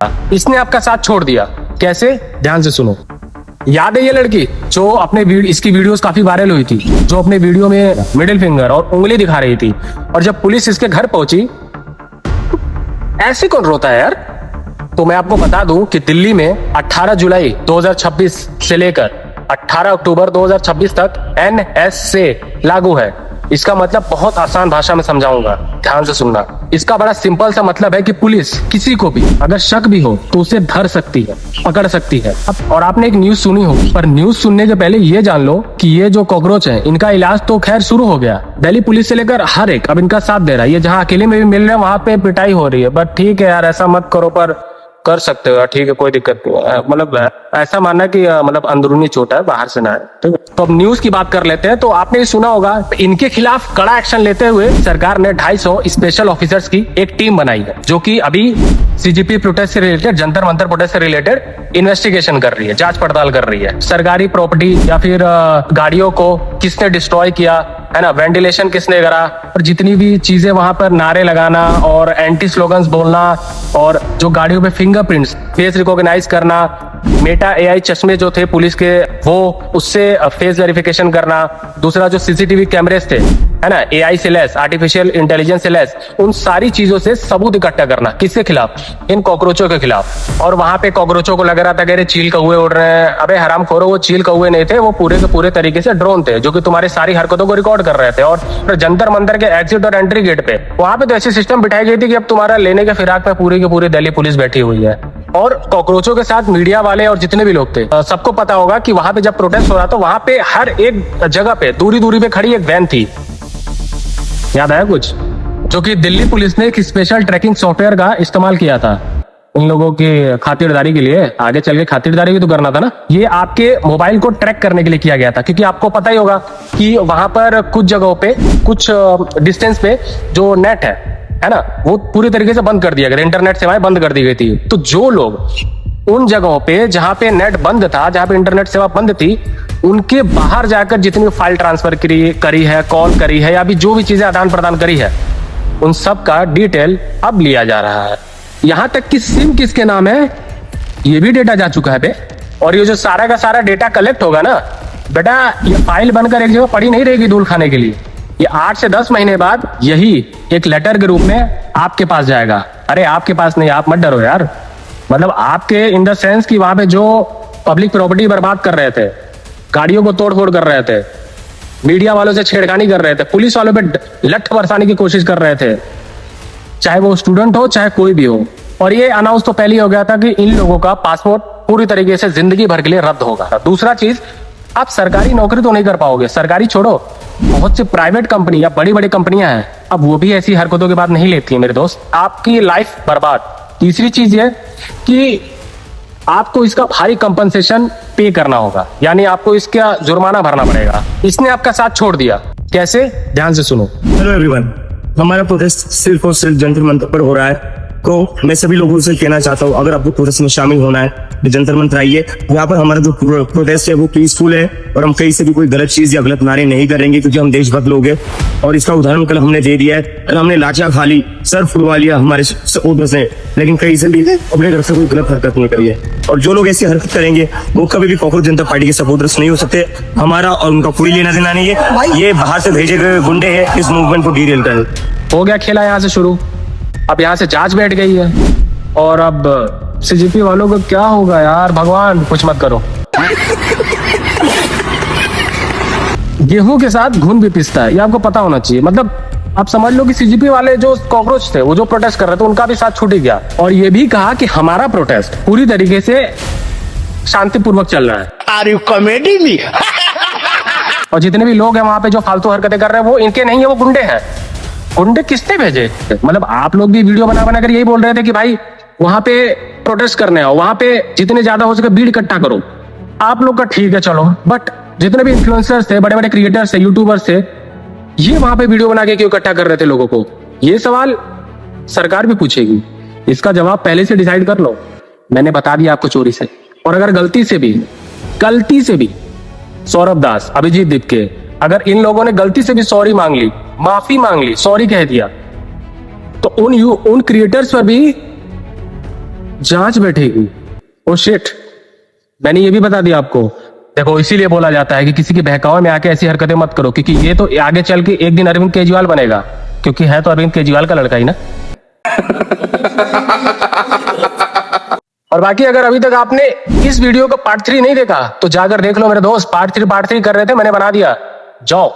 इसने आपका साथ छोड़ दिया। कैसे? ध्यान से सुनो। याद है ये लड़की जो अपने इसकी वीडियोस काफी वायरल हुई थी, जो अपने वीडियो में मिडिल फिंगर और उंगली दिखा रही थी, और जब पुलिस इसके घर पहुंची, ऐसे कौन रोता है यार? तो मैं आपको बता दूं कि दिल्ली में 18 जुलाई 2026 से लेकर 18 अक्टूबर 2026 तक NSA लागू है। इसका मतलब बहुत आसान भाषा में समझाऊंगा, ध्यान से सुनना। इसका बड़ा सिंपल सा मतलब है कि पुलिस किसी को भी अगर शक भी हो तो उसे धर सकती है, पकड़ सकती है। और आपने एक न्यूज सुनी होगी, पर न्यूज सुनने के पहले ये जान लो कि ये जो कॉकरोच है, इनका इलाज तो खैर शुरू हो गया। दिल्ली पुलिस से लेकर हर एक अब इनका साथ दे रहा है। ये जहाँ अकेले में भी मिल रहे हैं वहां पे पिटाई हो रही है। बट ठीक है यार, ऐसा मत करो, पर कर सकते हो, ठीक है, कोई दिक्कत नहीं है। मतलब ऐसा मानना कि मतलब अंदरूनी चोट है, बाहर से ना है। ठीक है, तो अब न्यूज की बात कर लेते हैं। तो आपने ये सुना होगा, इनके खिलाफ कड़ा एक्शन लेते हुए सरकार ने 250 स्पेशल ऑफिसर्स की एक टीम बनाई है, जो कि अभी CGP प्रोटेस्ट से रिलेटेड, जंतर मंतर प्रोटेस्ट से रिलेटेड इन्वेस्टिगेशन कर रही है, जांच पड़ताल कर रही है। सरकारी प्रॉपर्टी या फिर गाड़ियों को किसने डिस्ट्रॉय किया है ना, वेंटिलेशन किसने करा, और जितनी भी चीजें वहां पर नारे लगाना और एंटी स्लोगन्स बोलना, और जो गाड़ियों पे फिंगरप्रिंट्स, फेस रिकॉग्नाइज करना, मेटा AI चश्मे जो थे पुलिस के, वो उससे फेस वेरिफिकेशन करना। दूसरा जो CCTV कैमरेस थे, है ना, AI से लेस, आर्टिफिशियल इंटेलिजेंस से लेस, उन सारी चीजों से सबूत इकट्ठा करना। किसके खिलाफ? इन कॉकरोचों के खिलाफ। और वहां पे कॉकरोचों को लग रहा था कि चील कौवे उड़ रहे हैं। अबे हरामखोरो, वो चील कौवे नहीं थे, वो पूरे के पूरे तरीके से ड्रोन थे, जो कि तुम्हारी सारी हरकतों को रिकॉर्ड कर रहे थे। और जंतर मंतर के एग्जिट और एंट्री गेट पे वहां पे तो ऐसी सिस्टम बिठाई गई थी कि अब तुम्हारा लेने के फिराक में पूरी की पूरी दिल्ली पुलिस बैठी हुई है। और कॉकरोचों के साथ मीडिया वाले और जितने भी लोग थे, सबको पता होगा कि वहां पे जब प्रोटेस्ट हो रहा था, वहां पे हर एक जगह पे दूरी दूरी पे खड़ी एक वैन थी, याद आया कुछ, जो कि दिल्ली पुलिस ने एक स्पेशल ट्रैकिंग सॉफ्टवेयर का इस्तेमाल किया था इन लोगों की खातिरदारी के लिए। आगे चल के खातिरदारी भी तो करना था ना। ये आपके मोबाइल को ट्रैक करने के लिए किया गया था, क्योंकि आपको पता ही होगा कि वहां पर कुछ जगहों पे, कुछ डिस्टेंस पे जो नेट है ना, वो पूरी तरीके से बंद कर दिया गया, इंटरनेट सेवाएं बंद कर दी गई थी। तो जो लोग उन जगहों पे जहां पे नेट बंद था, जहां पे इंटरनेट सेवा बंद थी, उनके बाहर जाकर जितनी फाइल ट्रांसफर करी है, कॉल करी है, या भी जो भी चीजें आदान प्रदान करी है, उन सब का डिटेल अब लिया जा रहा है। यहां तक कि सिम किसके नाम है, ये भी डेटा जा चुका है बे। और ये जो सारा का सारा डेटा कलेक्ट होगा ना बेटा, ये फाइल बनकर एक जगह पड़ी नहीं रहेगी धूल खाने के लिए। ये 8 से 10 महीने बाद यही एक लेटर के रूप में आपके पास जाएगा। अरे आपके पास नहीं, आप मत डरो यार, मतलब आपके इन द सेंस कि वहां पे जो पब्लिक प्रॉपर्टी बर्बाद कर रहे थे, गाड़ियों को तोड़ फोड़ कर रहे थे, मीडिया वालों से छेड़खानी कर रहे थे, पुलिस वालों पे लठ बरसाने की कोशिश कर रहे थे, चाहे वो स्टूडेंट हो चाहे कोई भी हो। और ये अनाउंस तो पहले ही हो गया था कि इन लोगों का पासपोर्ट पूरी तरीके से जिंदगी भर के लिए रद्द होगा। दूसरा चीज, आप सरकारी नौकरी तो नहीं कर पाओगे, सरकारी छोड़ो, बहुत सी प्राइवेट कंपनी या बड़ी बड़ी कंपनियां हैं, अब वो भी ऐसी हरकतों के बाद नहीं लेती है मेरे दोस्त, आपकी लाइफ बर्बाद। तीसरी चीज ये कि आपको इसका भारी कंपनसेशन पे करना होगा, यानी आपको इसका जुर्माना भरना पड़ेगा। इसने आपका साथ छोड़ दिया। कैसे? ध्यान से सुनो। हेलो एवरीवन, हमारा प्रोटेस्ट सिर्फ और सिर्फ जंतर मंतर पर हो रहा है। तो मैं सभी लोगों से कहना चाहता हूँ, अगर आपको प्रोटेस्ट में शामिल होना है तो जंतर मंतर आइए। यहाँ पर हमारा जो प्रोटेस्ट है वो पीसफुल है, और हम कहीं से भी कोई गलत चीज या गलत नारे नहीं करेंगे, क्योंकि हम देशभक्त लोग हैं। और इसका उदाहरण कल हमने दे दिया है, और हमने लाचा खा ली, सर फुलवा लिया हमारे सपोर्टर्स ने, लेकिन कहीं से भी अपने तरफ से कोई गलत हरकत नहीं करी है। और जो लोग ऐसी हरकत करेंगे वो कभी भी कॉकरोच जनता पार्टी के सपोर्टर्स नहीं हो सकते। हमारा और उनका कोई लेना देना नहीं है, ये बाहर से भेजे गए गुंडे हैं इस मूवमेंट को डीरेल कर। हो गया खेला यहाँ से शुरू। अब यहाँ से जांच बैठ गई है, और अब CGP वालों को क्या होगा यार, भगवान कुछ मत करो। गेहूं के साथ घुन भी पिसता है, ये आपको पता होना चाहिए। मतलब आप समझ लो कि CGP वाले जो कॉकरोच थे, वो जो प्रोटेस्ट कर रहे थे, उनका भी साथ छूट ही गया। और ये भी कहा कि हमारा प्रोटेस्ट पूरी तरीके से शांतिपूर्वक चल रहा है। Are you kidding me? और जितने भी लोग हैं वहां पे जो फालतू हरकतें कर रहे हैं, वो इनके नहीं है, वो गुंडे हैं। गुंडे किसने भेजे? मतलब आप लोग भी वीडियो बना बना कर यही बोल रहे थे कि भाई वहां पे प्रोटेस्ट करने आओ, वहां पे जितने ज्यादा हो सके भीड़ इकट्ठा करो। आप लोग का ठीक है चलो, बट जितने भी इन्फ्लुएंसर्स थे, बड़े बड़े क्रिएटर्स थे, यूट्यूबर्स थे, ये वहां पे वीडियो बना के क्यों इकट्ठा कर रहे थे लोगों को? ये सवाल सरकार भी पूछेगी, इसका जवाब पहले से डिसाइड कर लो। मैंने बता दिया आपको चोरी से। और अगर गलती से भी सौरभ दास, अभिजीत दीपके, अगर इन लोगों ने गलती से भी सॉरी मांग ली, माफी मांग ली, सॉरी कह दिया, तो उन क्रिएटर्स पर भी जांच बैठेगी। ओ शिट, मैंने ये भी बता दिया आपको। देखो इसीलिए बोला जाता है कि किसी के बहकावे में आके ऐसी हरकतें मत करो, क्योंकि ये तो आगे चल के एक दिन अरविंद केजरीवाल बनेगा, क्योंकि है तो अरविंद केजरीवाल का लड़का ही ना। और बाकी अगर अभी तक आपने इस वीडियो का पार्ट 3 नहीं देखा तो जाकर देख लो मेरे दोस्त, पार्ट 3 कर रहे थे, मैंने बना दिया, जाओ।